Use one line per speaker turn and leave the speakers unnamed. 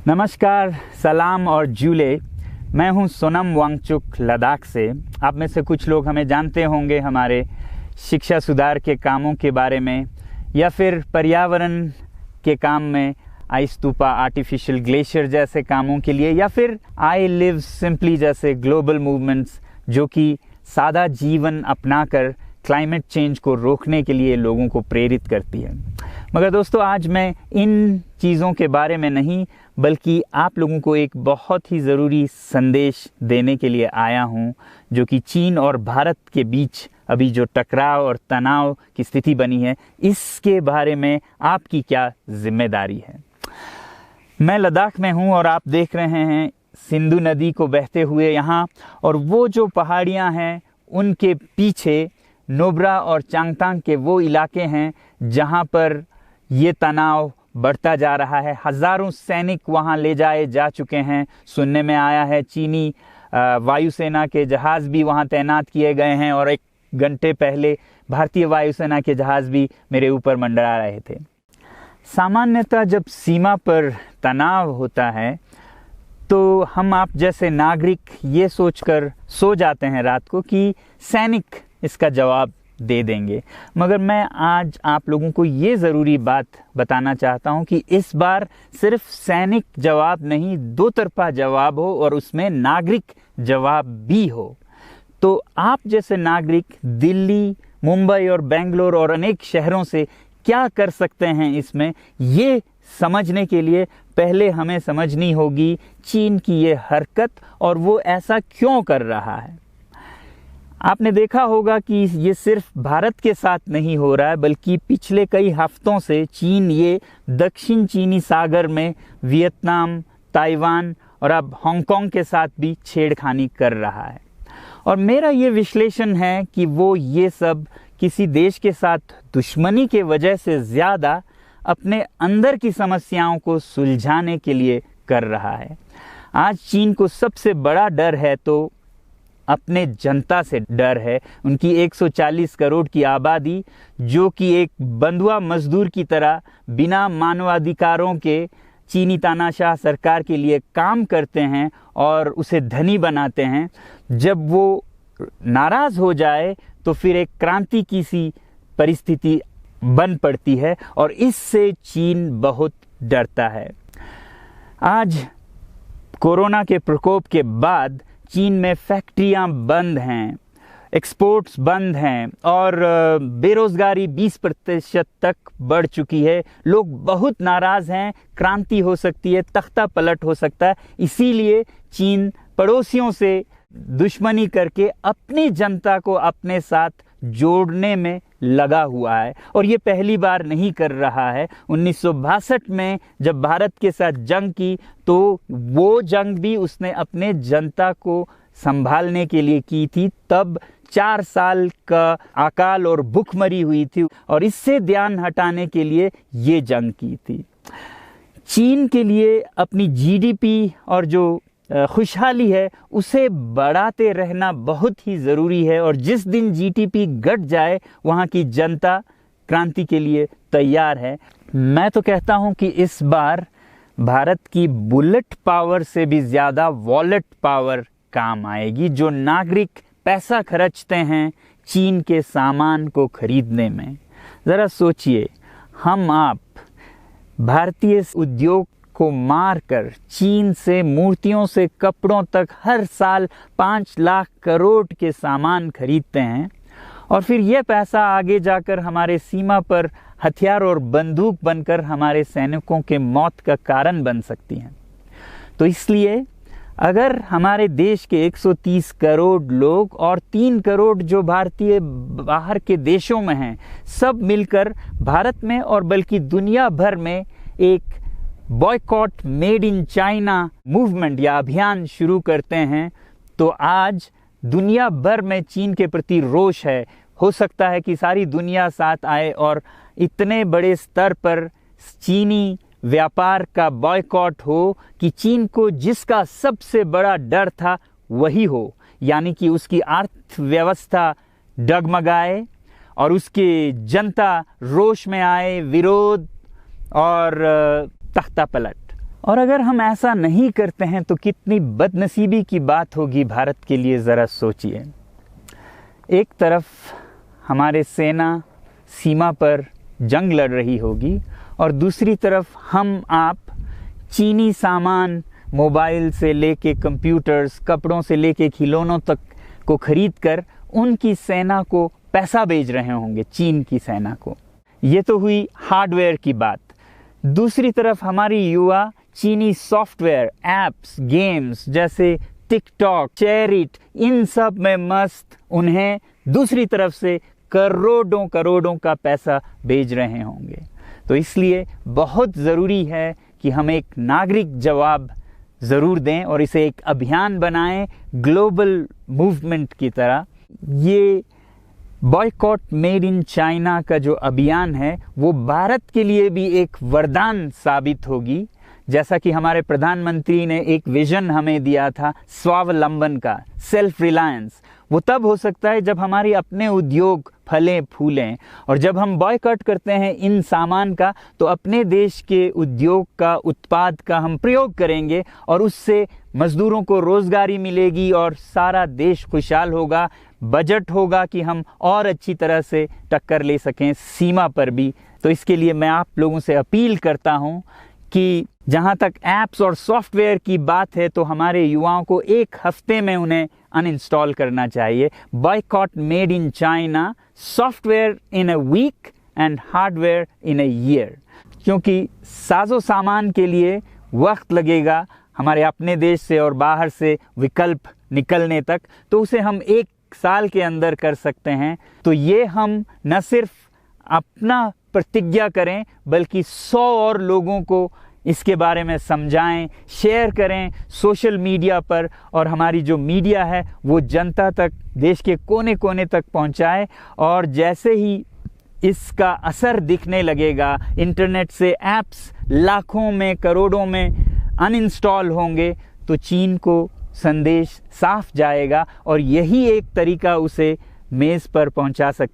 नमस्कार, सलाम और जूले। मैं हूं सोनम वांगचुक लद्दाख से। आप में से कुछ लोग हमें जानते होंगे हमारे शिक्षा सुधार के कामों के बारे में, या फिर पर्यावरण के काम में आइस स्तूपा, आर्टिफिशियल ग्लेशियर जैसे कामों के लिए, या फिर आई लिव सिंपली जैसे ग्लोबल मूवमेंट्स जो कि सादा जीवन अपनाकर क्लाइमेट चेंज को रोकने के लिए लोगों को प्रेरित करती है। मगर दोस्तों, आज मैं इन चीज़ों के बारे में नहीं बल्कि आप लोगों को एक बहुत ही ज़रूरी संदेश देने के लिए आया हूं, जो कि चीन और भारत के बीच अभी जो टकराव और तनाव की स्थिति बनी है, इसके बारे में आपकी क्या जिम्मेदारी है। मैं लद्दाख में हूं और आप देख रहे हैं सिंधु नदी को बहते हुए यहाँ, और वो जो पहाड़ियाँ हैं उनके पीछे नुब्रा और चांगथांग के वो इलाके हैं जहाँ पर ये तनाव बढ़ता जा रहा है। हज़ारों सैनिक वहाँ ले जाए जा चुके हैं। सुनने में आया है चीनी वायुसेना के जहाज़ भी वहाँ तैनात किए गए हैं, और 1 घंटे पहले भारतीय वायुसेना के जहाज़ भी मेरे ऊपर मंडरा रहे थे। सामान्यतः जब सीमा पर तनाव होता है तो हम आप जैसे नागरिक ये सोचकर सो जाते हैं रात को कि सैनिक इसका जवाब दे देंगे। मगर मैं आज आप लोगों को ये ज़रूरी बात बताना चाहता हूँ कि इस बार सिर्फ सैनिक जवाब नहीं, दो तरफा जवाब हो और उसमें नागरिक जवाब भी हो। तो आप जैसे नागरिक दिल्ली, मुंबई और बेंगलोर और अनेक शहरों से क्या कर सकते हैं इसमें, ये समझने के लिए पहले हमें समझनी होगी चीन की ये हरकत और वो ऐसा क्यों कर रहा है। आपने देखा होगा कि ये सिर्फ भारत के साथ नहीं हो रहा है, बल्कि पिछले कई हफ्तों से चीन ये दक्षिण चीनी सागर में वियतनाम, ताइवान और अब हांगकांग के साथ भी छेड़खानी कर रहा है। और मेरा ये विश्लेषण है कि वो ये सब किसी देश के साथ दुश्मनी के वजह से ज़्यादा अपने अंदर की समस्याओं को सुलझाने के लिए कर रहा है। आज चीन को सबसे बड़ा डर है तो अपने जनता से डर है। उनकी 140 करोड़ की आबादी, जो कि एक बंधुआ मजदूर की तरह बिना मानवाधिकारों के चीनी तानाशाह सरकार के लिए काम करते हैं और उसे धनी बनाते हैं। जब वो नाराज़ हो जाए तो फिर एक क्रांति की सी परिस्थिति बन पड़ती है, और इससे चीन बहुत डरता है। आज कोरोना के प्रकोप के बाद चीन में फैक्ट्रियां बंद हैं, एक्सपोर्ट्स बंद हैं और बेरोजगारी 20% तक बढ़ चुकी है। लोग बहुत नाराज़ हैं, क्रांति हो सकती है, तख्ता पलट हो सकता है। इसीलिए चीन पड़ोसियों से दुश्मनी करके अपनी जनता को अपने साथ जोड़ने में लगा हुआ है, और ये पहली बार नहीं कर रहा है। 1962 में जब भारत के साथ जंग की तो वो जंग भी उसने अपने जनता को संभालने के लिए की थी। तब 4 साल का अकाल और भूखमरी हुई थी, और इससे ध्यान हटाने के लिए ये जंग की थी। चीन के लिए अपनी जीडीपी और जो खुशहाली है उसे बढ़ाते रहना बहुत ही ज़रूरी है, और जिस दिन जीडीपी घट जाए वहाँ की जनता क्रांति के लिए तैयार है। मैं तो कहता हूँ कि इस बार भारत की बुलेट पावर से भी ज़्यादा वॉलेट पावर काम आएगी। जो नागरिक पैसा खर्चते हैं चीन के सामान को खरीदने में, ज़रा सोचिए, हम आप भारतीय उद्योग को मारकर चीन से मूर्तियों से कपड़ों तक हर साल 5 लाख करोड़ के सामान खरीदते हैं, और फिर यह पैसा आगे जाकर हमारे सीमा पर हथियार और बंदूक बनकर हमारे सैनिकों के मौत का कारण बन सकती हैं। तो इसलिए अगर हमारे देश के 130 करोड़ लोग और 3 करोड़ जो भारतीय बाहर के देशों में हैं, सब मिलकर भारत में और बल्कि दुनिया भर में एक boycott made in China movement या अभियान शुरू करते हैं, तो आज दुनिया भर में चीन के प्रति रोष है। हो सकता है कि सारी दुनिया साथ आए और इतने बड़े स्तर पर चीनी व्यापार का बॉयकॉट हो कि चीन को जिसका सबसे बड़ा डर था वही हो, यानी कि उसकी अर्थव्यवस्था डगमगाए और उसकी जनता रोष में आए, विरोध और तख्ता पलट। और अगर हम ऐसा नहीं करते हैं तो कितनी बदनसीबी की बात होगी भारत के लिए, ज़रा सोचिए। एक तरफ हमारे सेना सीमा पर जंग लड़ रही होगी और दूसरी तरफ हम आप चीनी सामान, मोबाइल से लेके कंप्यूटर्स, कपड़ों से लेके खिलौनों तक को खरीद कर उनकी सेना को पैसा भेज रहे होंगे, चीन की सेना को। ये तो हुई हार्डवेयर की बात। दूसरी तरफ हमारी युवा चीनी सॉफ्टवेयर, एप्स, गेम्स जैसे टिकटॉक, शेयरिट, इन सब में मस्त, उन्हें दूसरी तरफ से करोड़ों करोड़ों का पैसा भेज रहे होंगे। तो इसलिए बहुत ज़रूरी है कि हम एक नागरिक जवाब ज़रूर दें और इसे एक अभियान बनाएं, ग्लोबल मूवमेंट की तरह। ये बॉयकॉट मेड इन चाइना का जो अभियान है वो भारत के लिए भी एक वरदान साबित होगी। जैसा कि हमारे प्रधानमंत्री ने एक विजन हमें दिया था स्वावलंबन का, सेल्फ रिलायंस, वो तब हो सकता है जब हमारे अपने उद्योग फलें फूलें। और जब हम बॉयकॉट करते हैं इन सामान का तो अपने देश के उद्योग का, उत्पाद का हम प्रयोग करेंगे और उससे मजदूरों को रोजगारी मिलेगी और सारा देश खुशहाल होगा। बजट होगा कि हम और अच्छी तरह से टक्कर ले सकें सीमा पर भी। तो इसके लिए मैं आप लोगों से अपील करता हूं कि जहां तक ऐप्स और सॉफ्टवेयर की बात है तो हमारे युवाओं को एक हफ्ते में उन्हें अनइंस्टॉल करना चाहिए। Boycott made in China, software in a week and hardware in a year. क्योंकि साजो सामान के लिए वक्त लगेगा हमारे अपने देश से और बाहर से विकल्प निकलने तक, तो उसे हम 1 साल के अंदर कर सकते हैं। तो ये हम न सिर्फ अपना प्रतिज्ञा करें बल्कि 100 और लोगों को इसके बारे में समझाएं, शेयर करें सोशल मीडिया पर, और हमारी जो मीडिया है वो जनता तक, देश के कोने कोने तक पहुंचाए। और जैसे ही इसका असर दिखने लगेगा, इंटरनेट से ऐप्स लाखों में, करोड़ों में अनइंस्टॉल होंगे, तो चीन को संदेश साफ जाएगा और यही एक तरीका उसे मेज़ पर पहुंचा सकता है।